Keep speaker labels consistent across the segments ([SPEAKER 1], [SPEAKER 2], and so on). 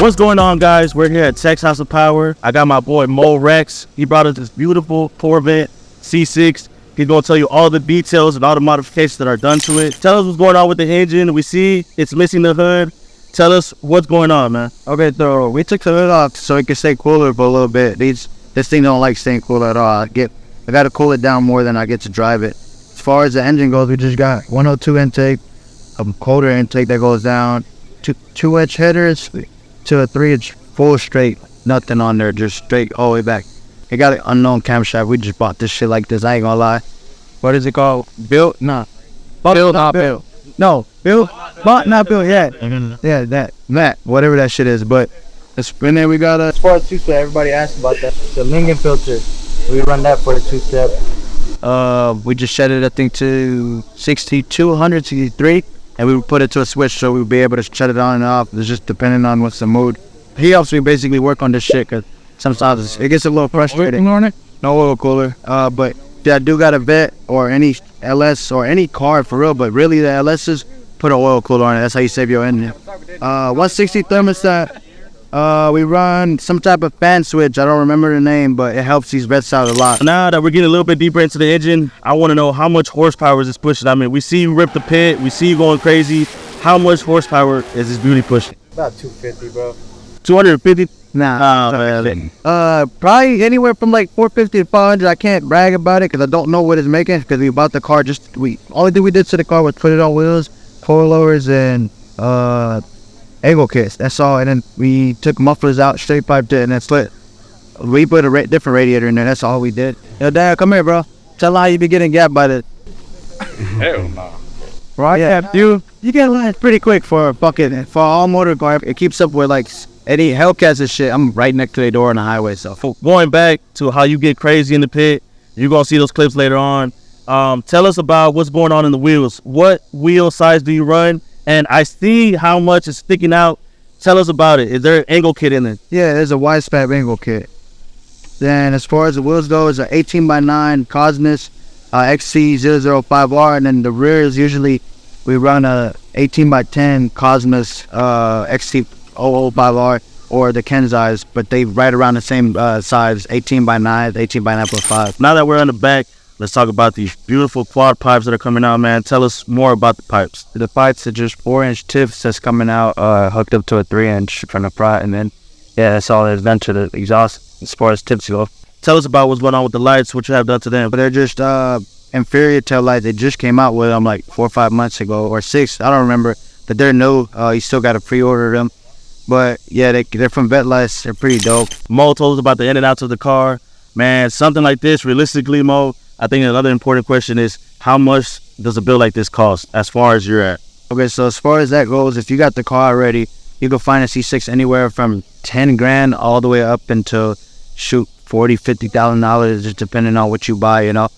[SPEAKER 1] What's going on, guys? We're here at Tech's House of Power. I got my boy Moracks816. He brought us this beautiful Corvette C6. He's going to tell you all the details and all the modifications that are done to it. Tell us what's going on with the engine. We see it's missing the hood. Tell us what's going on, man.
[SPEAKER 2] Okay, so we took the hood off so it can stay cooler for a little bit. This thing don't like staying cool at all. I got to cool it down more than I get to drive it. As far as the engine goes, we just got 102 intake, a colder intake that goes down, two edge headers to a 3-inch full straight, nothing on there, just straight all the way back. It got an unknown camshaft. We just bought this shit like this. I ain't gonna lie. What is it called? Built? Nah. Built, not built. No, built, bought, not built. Yeah, yeah, that, whatever that shit is. But and then we got a Sport 2-step. Everybody asked about that. The Lincoln filter. We run that for the 2-step. We just set it, I think, to 6200, 63. And we would put it to a switch so we would be able to shut it on and off. It's just depending on what's the mood. He helps me basically work on this shit because sometimes it gets a little frustrating.
[SPEAKER 1] On it?
[SPEAKER 2] No oil cooler. But I do got a Vet or any LS or any car for real. But really the LS's, put an oil cooler on it. That's how you save your engine. 160 thermostat. We run some type of fan switch. I don't remember the name, but it helps these vets out a lot.
[SPEAKER 1] Now that we're getting a little bit deeper into the engine, I want to know how much horsepower is this pushing. I mean, we see you rip the pit. We see you going crazy. How much horsepower is this beauty pushing?
[SPEAKER 2] About 250, bro.
[SPEAKER 1] 250?
[SPEAKER 2] Nah. Probably anywhere from like 450 to 500. I can't brag about it because I don't know what it's making because we bought the car only thing we did to the car was put it on wheels, coilovers, and angle kits. That's all. And then we took mufflers out, straight piped it, and that's lit. We put a different radiator in there. That's all we did. Yo, Dad, come here, bro. Tell how you be getting gapped by the.
[SPEAKER 3] Hell no.
[SPEAKER 2] Right? Yeah, you get light pretty quick for all motor car. It keeps up with like any Hellcats and shit. I'm right next to the door on the highway, so.
[SPEAKER 1] Going back to how you get crazy in the pit, you're gonna see those clips later on. Tell us about what's going on in the wheels. What wheel size do you run? And I see how much is sticking out. Tell us about it. Is there an angle kit in it?
[SPEAKER 2] Yeah, there's a wide span angle kit. Then as far as the wheels go, it's an 18x9 Cosmos XC005R. And then the rear is usually, we run a 18x10 Cosmos XC005R or the Kenzais. But they right around the same size, 18x9, 18x9.5.
[SPEAKER 1] Now that we're on the back, let's talk about these beautiful quad pipes that are coming out, man. Tell us more about the pipes.
[SPEAKER 2] The pipes are just 4-inch tips that's coming out, hooked up to a 3-inch from the front, and then, yeah, that's all that's done to the exhaust as far as tips go.
[SPEAKER 1] Tell us about what's going on with the lights, what you have done to them.
[SPEAKER 2] But they're just inferior tail lights. They just came out with them like 4 or 5 months ago, or 6, I don't remember. But they're new. You still got to pre-order them. But, yeah, they're from Vet Lights. They're pretty dope.
[SPEAKER 1] Mo told us about the in and outs of the car. Man, something like this, realistically, Mo, I think another important question is how much does a build like this cost as far as you're at?
[SPEAKER 2] Okay, so as far as that goes, if you got the car already, you can find a C6 anywhere from 10 grand all the way up until $40,000, $50,000, just depending on what you buy, you know.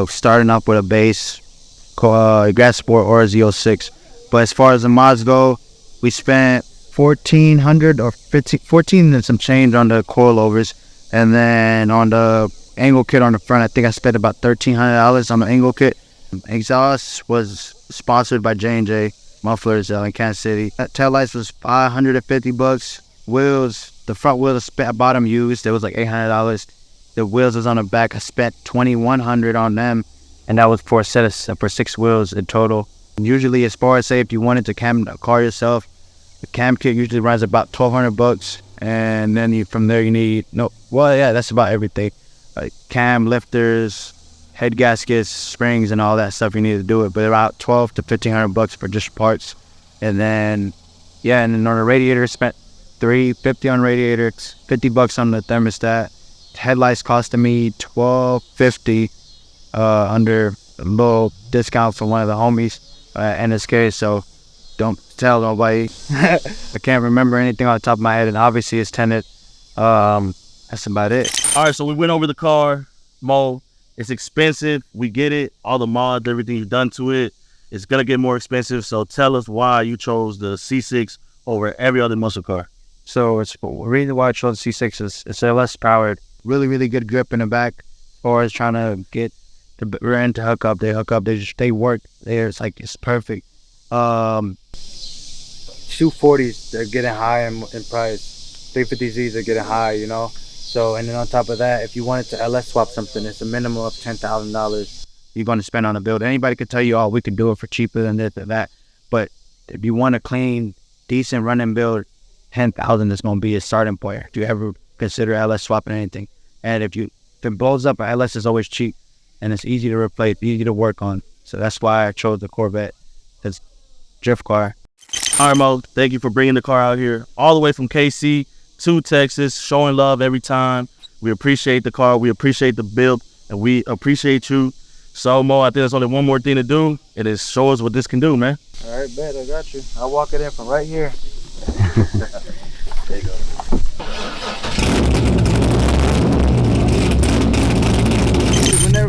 [SPEAKER 2] Starting off with a base, Gas Sport or a Z06. But as far as the mods go, we spent $1,400 or $14 and some change on the coilovers, and then on the angle kit on the front, I think I spent about $1,300 on the angle kit. Exhaust was sponsored by J&J Mufflers in Kansas City. That tail lights was $550. Wheels, the front wheels I bought them used. It was like $800. The wheels was on the back. I spent $2,100 on them, and that was for a set of for 6 wheels in total. Usually, as far as say if you wanted to cam the car yourself, the cam kit usually runs about $1,200, and then from there you need that's about everything. Cam lifters, head gaskets, springs, and all that stuff you need to do it. But about $1,200 to $1,500 for just parts. And then, on the radiator, spent $350 on radiator, $50 on the thermostat. Headlights costed me $1,250 under a little discount from one of the homies, NSK. So don't tell nobody. I can't remember anything on the top of my head, and obviously it's tinted. That's about it.
[SPEAKER 1] All right, so we went over the car, Mo. It's expensive. We get it. All the mods, everything you've done to it, it's going to get more expensive. So tell us why you chose the C6 over every other muscle car.
[SPEAKER 2] So it's the reason why I chose the C6 is it's less powered. Really, really good grip in the back. Or it's trying to get the rear end to hook up. They hook up. They work there. It's perfect. 240s, they're getting high in price. 350Zs are getting high, you know. So, and then on top of that, if you wanted to LS swap something, it's a minimum of $10,000 you're going to spend on a build. Anybody could tell you, oh, we could do it for cheaper than this or that. But if you want a clean, decent running build, 10,000 is going to be a starting point. If you ever consider LS swapping anything, and if it blows up, LS is always cheap, and it's easy to replace, easy to work on. So that's why I chose the Corvette. It's drift car.
[SPEAKER 1] All right, Mo, thank you for bringing the car out here all the way from KC to Texas, showing love every time. We appreciate the car, we appreciate the build, and we appreciate you. So, Mo, I think there's only one more thing to do. It is show us what this can do, man.
[SPEAKER 2] All right, bet, I got you. I'll walk it in from right here. There you go.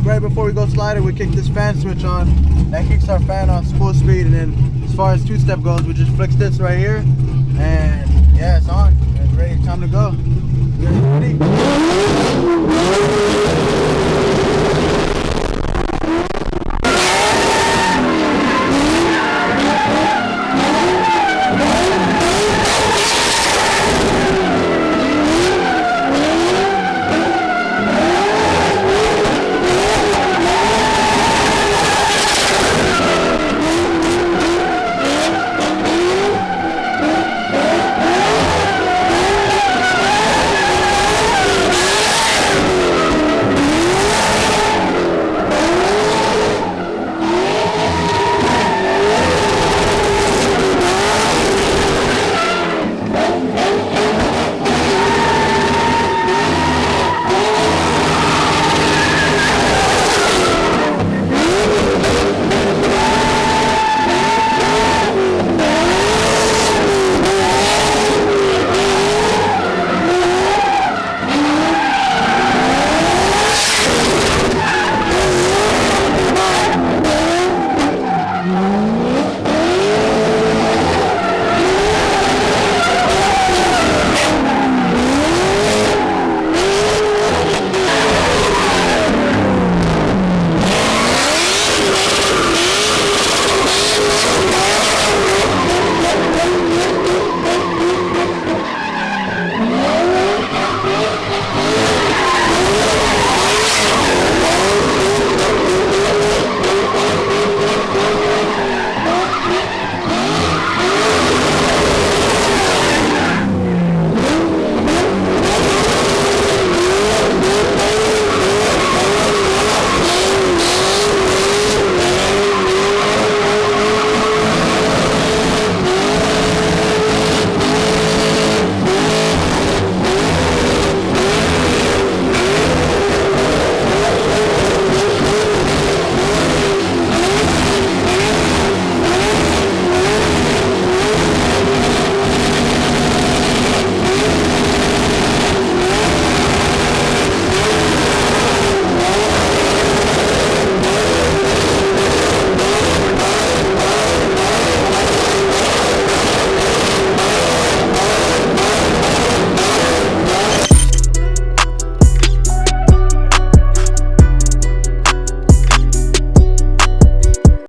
[SPEAKER 2] Right before we go sliding, we kick this fan switch on. That kicks our fan on full speed, and then as far as two-step goes, we just flex this right here, and yeah, it's on. It's ready. Time to go. You guys ready?